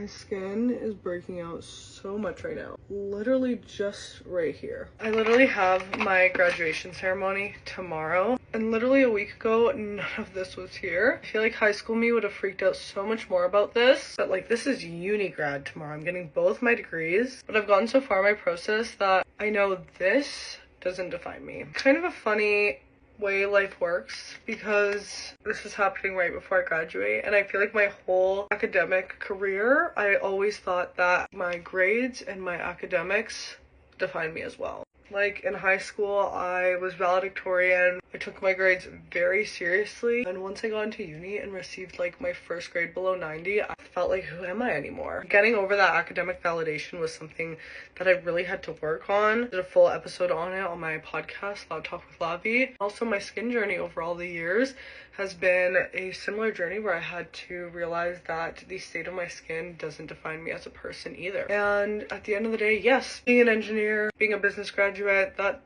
My skin is breaking out so much right now. Literally just right here. I literally have my graduation ceremony tomorrow. And literally a week ago, none of this was here. I feel like high school me would have freaked out so much more about this. But like, this is uni grad tomorrow. I'm getting both my degrees. But I've gotten so far in my process that I know this doesn't define me. Kind of a funny way life works, because this is happening right before I graduate, and I feel like my whole academic career, I always thought that my grades and my academics define me as well. Like in high school, I was valedictorian. I took my grades very seriously. And once I got into uni and received like my first grade below 90, I felt like, who am I anymore? Getting over that academic validation was something that I really had to work on. I did a full episode on it on my podcast, Loud Talk with Lavi. Also, my skin journey over all the years has been a similar journey where I had to realize that the state of my skin doesn't define me as a person either. And at the end of the day, yes, being an engineer, being a business graduate, that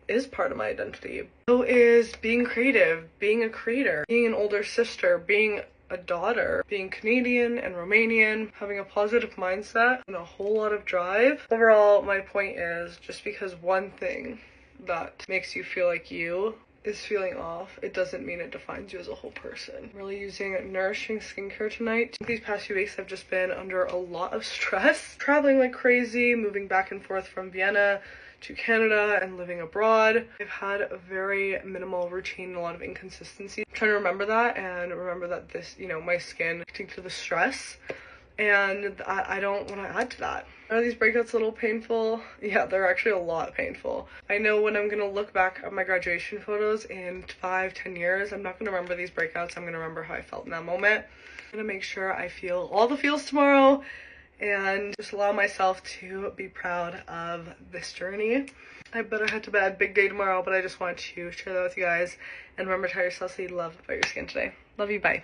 is part of my identity. So is being creative, being a creator, being an older sister, being a daughter, being Canadian and Romanian, having a positive mindset and a whole lot of drive. Overall, my point is, just because one thing that makes you feel like you is feeling off, it doesn't mean it defines you as a whole person. I'm really using nourishing skincare tonight. These past few weeks I've just been under a lot of stress, traveling like crazy, moving back and forth from Vienna to Canada and living abroad. I've had a very minimal routine and a lot of inconsistency. I'm trying to remember that and remember that this, you know, my skin reacting to the stress, and I don't want to add to that. Are these breakouts a little painful? Yeah, they're actually a lot painful. I know when I'm gonna look back at my graduation photos in 5-10 years, I'm not gonna remember these breakouts. I'm gonna remember how I felt in that moment. I'm gonna make sure I feel all the feels tomorrow and just allow myself to be proud of this journey. I better head to bed. Big day tomorrow, but I just wanted to share that with you guys. And remember to tell yourself that you love about your skin today. Love you, bye.